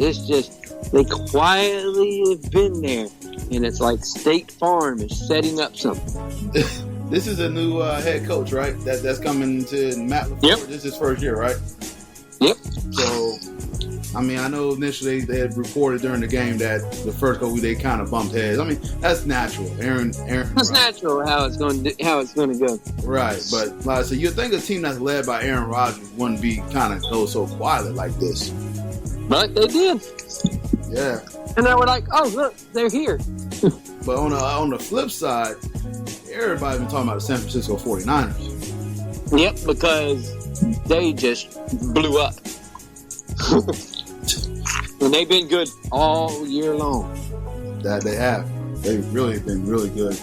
It's just they quietly have been there, and it's like State Farm is setting up something. This is a new head coach, right? That's coming to Matt LaFleur. Yep. This is his first year, right? Yep. So, I mean, I know initially they had reported during the game that the first couple they kind of bumped heads. I mean, that's natural. Aaron. That's natural how it's going to go. Right, but like I said, you'd think a team that's led by Aaron Rodgers wouldn't be kind of go so quietly like this. But they did. Yeah. And they were like, "Oh, look, they're here." But on the flip side, everybody's been talking about the San Francisco 49ers. Yep, because they just blew up. And they've been good all year long. That they have. They've really been really good.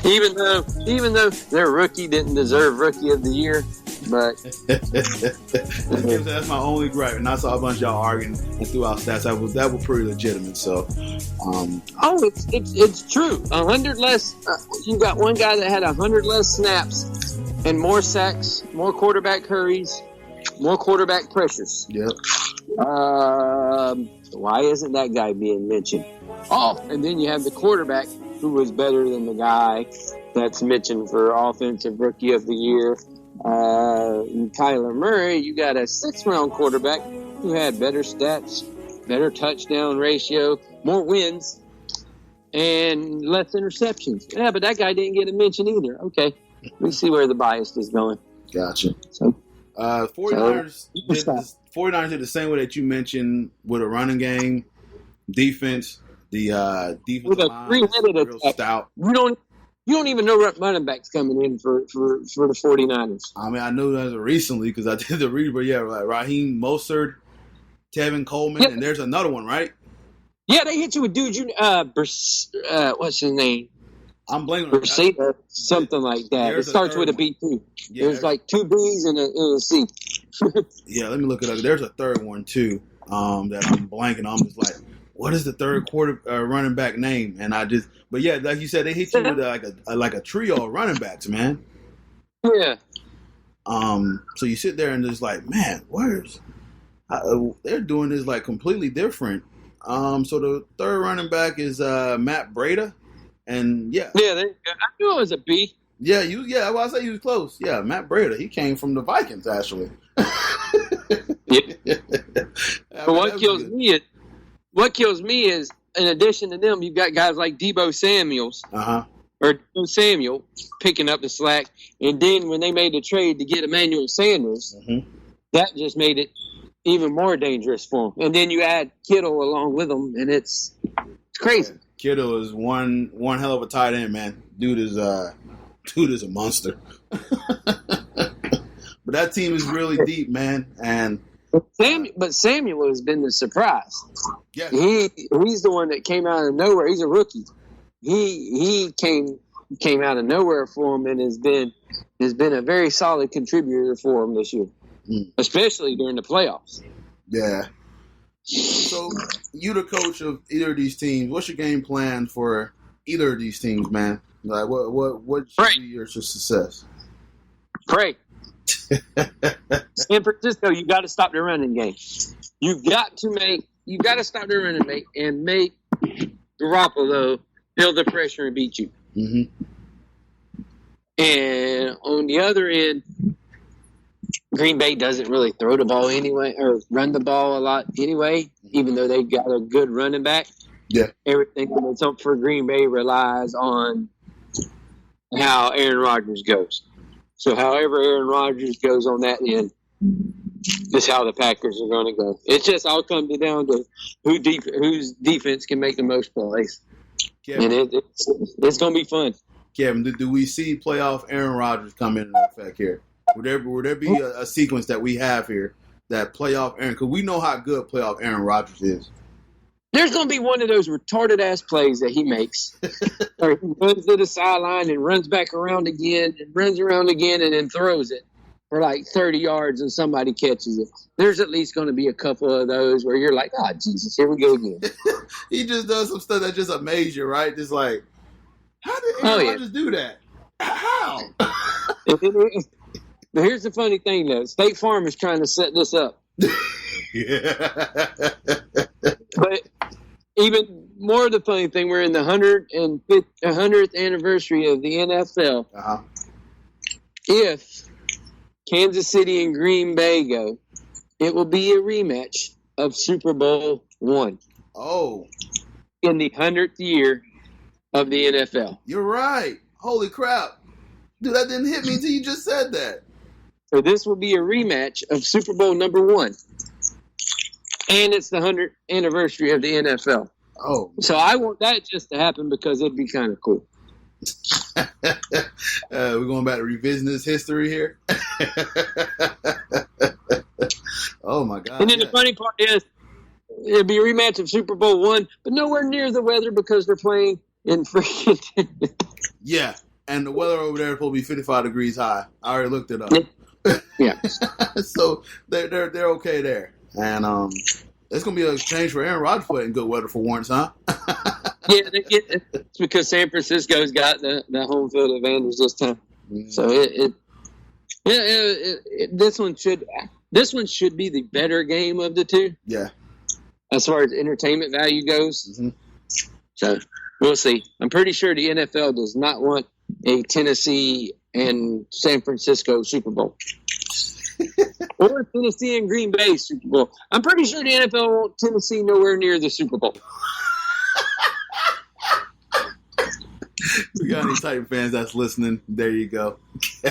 Even though their rookie didn't deserve Rookie of the Year, but that's my only gripe. And I saw a bunch of y'all arguing and threw out stats that were pretty legitimate. So, it's true. 100 less. You got one guy that had 100 less snaps and more sacks, more quarterback hurries, more quarterback pressures. Yep. Why isn't that guy being mentioned? Oh, and then you have the quarterback who was better than the guy that's mentioned for Offensive Rookie of the Year. Kyler Murray, you got a 6th-round quarterback who had better stats, better touchdown ratio, more wins, and less interceptions. Yeah, but that guy didn't get a mention either. Okay, we see where the bias is going. Gotcha. So, 49ers did the same way that you mentioned with a running game, defense. The defensive line is real stout. You don't even know what running back's coming in for the 49ers. I mean, I know that recently because I did the read, but yeah, like Raheem Mostert, Tevin Coleman, and there's another one, right? Yeah, they hit you with dude. What's his name? I'm blanking on Braceta, something like that. It starts with a B too. Yeah, there's like 2 B's and a C. Yeah, let me look it up. There's a third one too. That I'm blanking. I'm just like, what is the third running back name? And but yeah, like you said, they hit you with like a trio of running backs, man. Yeah. So you sit there and just like, man, they're doing this like completely different. So the third running back is Matt Breida, and yeah, I knew it was a B. Yeah, I say he was close. Yeah, Matt Breida, he came from the Vikings actually. Yeah. But what kills me is, in addition to them, you've got guys like Deebo Samuels, or Deebo Samuel picking up the slack. And then when they made the trade to get Emmanuel Sanders, that just made it even more dangerous for him. And then you add Kittle along with them, and it's crazy. Yeah. Kittle is one hell of a tight end, man. Dude is a monster. But that team is really deep, man. And but Samuel has been the surprise. Yeah, he's the one that came out of nowhere. He's a rookie. He came out of nowhere for him and has been a very solid contributor for him this year, especially during the playoffs. Yeah. So you the coach of either of these teams. What's your game plan for either of these teams, man? Like what should be your success? Pray. San Francisco, you got to stop the running game. You got to stop the running game and make Garoppolo feel the pressure and beat you. And on the other end, Green Bay doesn't really throw the ball anyway or run the ball a lot anyway, even though they've got a good running back. Yeah, everything that's up for Green Bay relies on how Aaron Rodgers goes. So however Aaron Rodgers goes on that end is how the Packers are going to go. It's just all come down to whose defense can make the most plays. Kevin, and it's going to be fun. Kevin, do we see playoff Aaron Rodgers come into effect here? Would there be a sequence that we have here that playoff Aaron? Because we know how good playoff Aaron Rodgers is. There's going to be one of those retarded-ass plays that he makes. Or he runs to the sideline and runs back around again and runs around again and then throws it for like 30 yards and somebody catches it. There's at least going to be a couple of those where you're like, oh, Jesus, here we go again. He just does some stuff that just amazes you, right? Just like, how did Aaron Rodgers do that? How? But here's the funny thing, though. State Farm is trying to set this up. But even more the funny thing, we're in the 100th anniversary of the NFL. Uh-huh. If Kansas City and Green Bay go, it will be a rematch of Super Bowl I. Oh. In the 100th year of the NFL. You're right. Holy crap. Dude, that didn't hit me until you just said that. So this will be a rematch of Super Bowl I. And it's the 100th anniversary of the NFL. Oh. So I want that just to happen because it'd be kind of cool. We're going back to revisionist history here. Oh, my God. And then the funny part is, it'll be a rematch of Super Bowl I, but nowhere near the weather because they're playing in freaking... Yeah, and the weather over there is supposed to be 55 degrees high. I already looked it up. Yeah. So they're okay there. And it's going to be a change for Aaron Rodgers in good weather for once, huh? Yeah, it's because San Francisco's got the home field advantage this time. Mm-hmm. So this one should be the better game of the two. Yeah. As far as entertainment value goes. Mm-hmm. So we'll see. I'm pretty sure the NFL does not want a Tennessee and San Francisco Super Bowl. Or Tennessee and Green Bay Super Bowl. I'm pretty sure the NFL wants Tennessee nowhere near the Super Bowl. We got any Titan fans that's listening? There you go.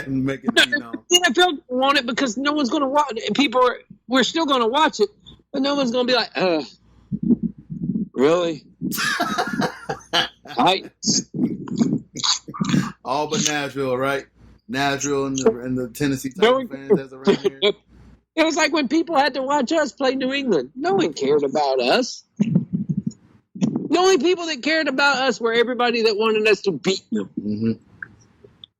Make it be known. The NFL don't want it because no one's going to watch it. We're still going to watch it, but no one's going to be like, really? All but Nashville, right? Nashville and the Tennessee Titan fans that's around here. It was like when people had to watch us play New England. No one cared about us. The only people that cared about us were everybody that wanted us to beat them. Mm-hmm.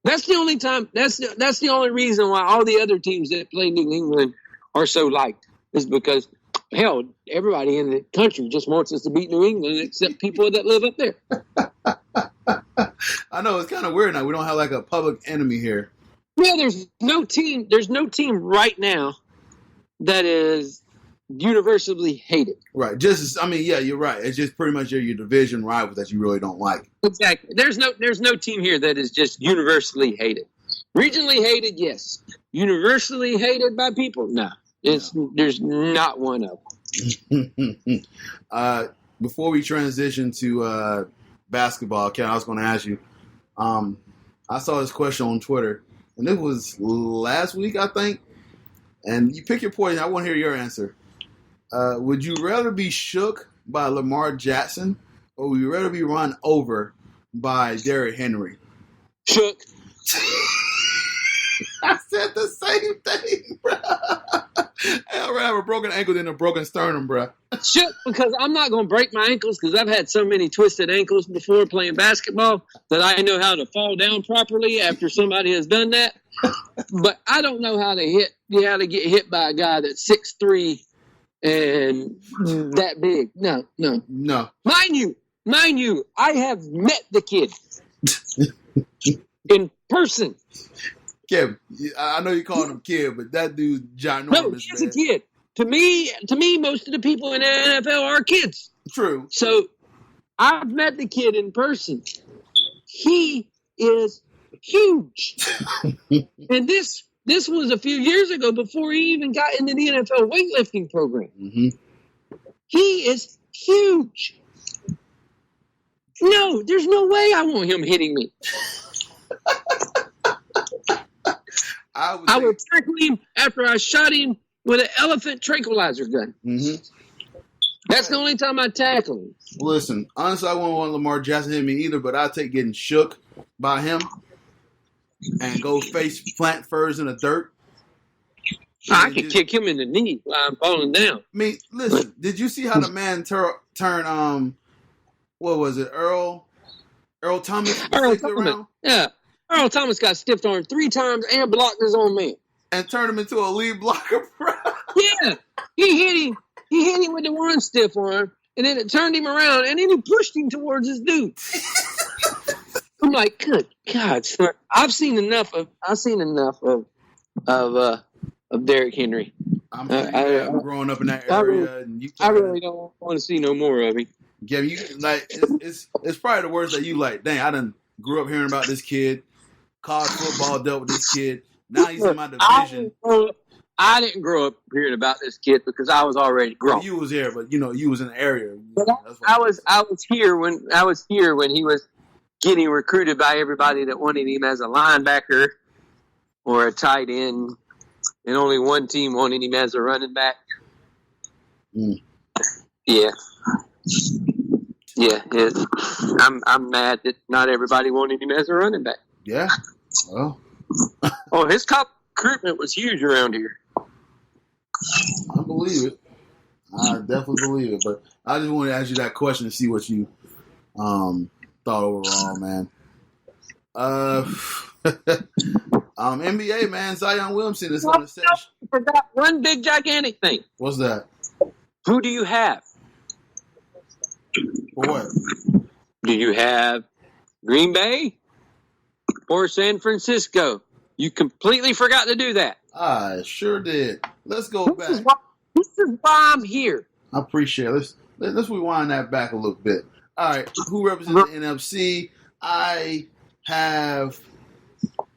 That's the only time. That's the only reason why all the other teams that play New England are so liked is because, hell, everybody in the country just wants us to beat New England except people that live up there. I know it's kind of weird now. We don't have like a public enemy here. Yeah, there's no team right now that is universally hated. Right. Yeah, you're right. It's just pretty much your division rivals that you really don't like. Exactly. There's no team here that is just universally hated. Regionally hated, yes. Universally hated by people, no. There's not one of them. Before we transition to basketball, Ken, I was going to ask you. I saw this question on Twitter, and it was last week, I think. And you pick your poison. I want to hear your answer. Would you rather be shook by Lamar Jackson, or would you rather be run over by Derrick Henry? Shook. I said the same thing, bro. I'd rather have a broken ankle than a broken sternum, bro. Shook because I'm not going to break my ankles because I've had so many twisted ankles before playing basketball that I know how to fall down properly after somebody has done that. But I don't know how to get hit by a guy that's 6'3" and that big. No. Mind you, I have met the kid in person. Kevin, I know you call him kid, but that dude's ginormous. No, he's a kid. To me, most of the people in the NFL are kids. True. So I've met the kid in person. He is huge. And this was a few years ago before he even got into the NFL weightlifting program. Mm-hmm. He is huge. No, there's no way I want him hitting me. I would tackle him after I shot him with an elephant tranquilizer gun. Mm-hmm. That's the only time I tackle him. Listen, honestly, I wouldn't want Lamar Jackson to hit me either, but I'd take getting shook by him and go plant first in the dirt. I could kick him in the knee while I'm falling down. I mean, listen, did you see how the man turned, what was it, Earl Thomas? Earl Thomas, yeah. Earl Thomas got stiff armed 3 times and blocked his own man. And turned him into a lead blocker, bro. Yeah. He hit him with the one stiff arm, and then it turned him around, and then he pushed him towards his dude. I'm like, good God, sir. I've seen enough of Derrick Henry. I'm sure you have growing up in that area, and you. I really don't want to see no more of him. Yeah, you like it's probably the worst that you like. Dang, I done grew up hearing about this kid. College football dealt with this kid. Now he's in my division. I didn't grow up hearing about this kid because I was already grown. You was here, but you was in the area. But I was here when he was getting recruited by everybody that wanted him as a linebacker or a tight end, and only one team wanted him as a running back. Yeah. I'm mad that not everybody wanted him as a running back. Yeah. Well. His recruitment was huge around here. I believe it. I definitely believe it. But I just wanted to ask you that question to see what you thought overall, man. NBA, man, Zion Williamson is going to set. I forgot one big gigantic thing. What's that? Who do you have? For what? Do you have Green Bay or San Francisco? You completely forgot to do that. I sure did. Let's go back. This is why I'm here. I appreciate it. Let's rewind that back a little bit. All right, who represents the NFC? I have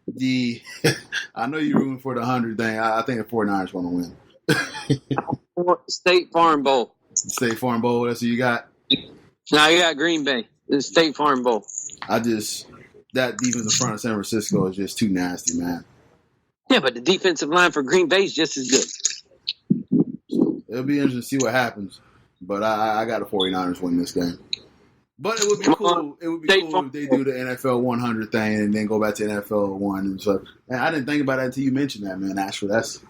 the. I know you're rooting for the 100 thing. I think the 49ers want to win. State Farm Bowl. State Farm Bowl. That's who you got. Now you got Green Bay. The State Farm Bowl. That defense in front of San Francisco is just too nasty, man. Yeah, but the defensive line for Green Bay is just as good. So it'll be interesting to see what happens. But I got the 49ers win this game. But it would be cool. It would be cool if they do the NFL 100 thing and then go back to NFL 1 and stuff. Man, I didn't think about that until you mentioned that, man. Actually, it's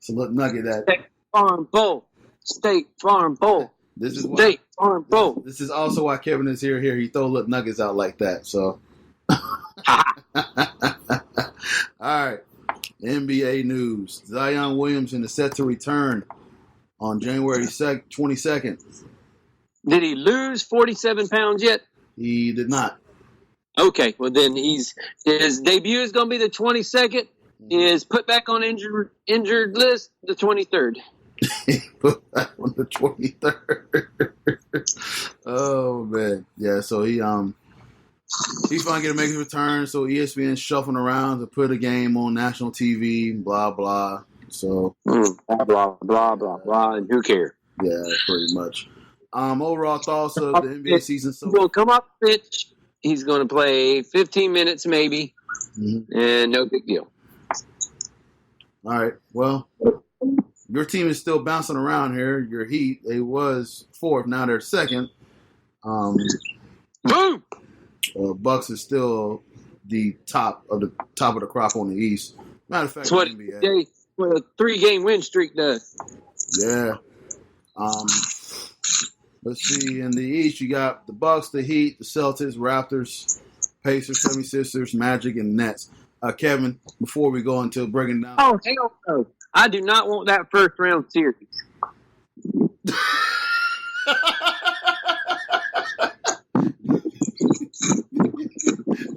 a little nugget that State Farm Bowl. State Farm Bowl. This is State Farm Bowl. This is also why Kevin is here. He throw little nuggets out like that. So, all right. NBA news: Zion Williamson is set to return on January 22nd. Did he lose 47 pounds yet? He did not. Okay, well then his debut is going to be the 22nd. Is put back on injured list the 23rd. Put back on the 23rd. Oh man, yeah. So he's finally going to make his return. So ESPN shuffling around to put a game on national TV. Blah blah. So blah blah blah blah blah. And who cares? Yeah, pretty much. Overall thoughts of the NBA season. So he'll come off the pitch. He's going to play 15 minutes maybe, and no big deal. All right. Well, your team is still bouncing around here. Your Heat, they was fourth. Now they're second. Boom. Bucks is still the top of the crop on the East. Matter of fact, that's what a 3-game win streak does. Yeah. Let's see. In the East, you got the Bucks, the Heat, the Celtics, Raptors, Pacers, 76ers, Magic, and Nets. Kevin, before we go into breaking down. Oh, hell no. I do not want that first round series.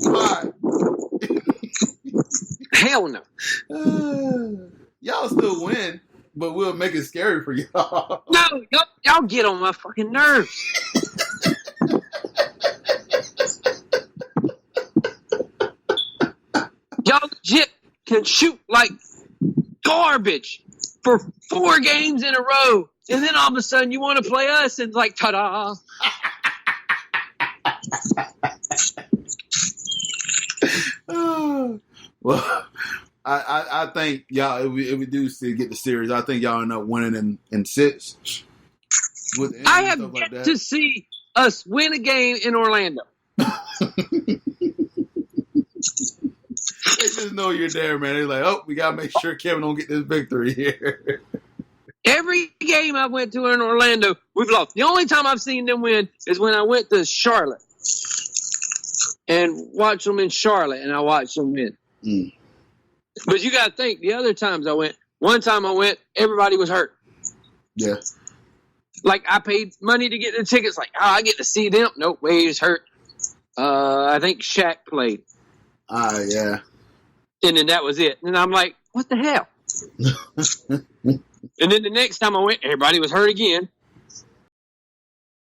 Why? Hell no. Y'all still win, but we'll make it scary for y'all. No, y'all get on my fucking nerves. Y'all legit can shoot like garbage for 4 games in a row, and then all of a sudden you want to play us, and it's like, ta-da. Well, I think y'all, if we do still get the series, I think y'all end up winning in 6. I have yet to see us win a game in Orlando. They just know you're there, man. They're like, oh, we got to make sure Kevin don't get this victory here. Every game I went to in Orlando, we've lost. The only time I've seen them win is when I went to Charlotte and watched them in Charlotte, and I watched them win. But you got to think, the other times I went, one time I went, everybody was hurt. Yeah. Like, I paid money to get the tickets. Like, I get to see them. Nope, he's hurt. I think Shaq played. Yeah. And then that was it. And I'm like, what the hell? And then the next time I went, everybody was hurt again.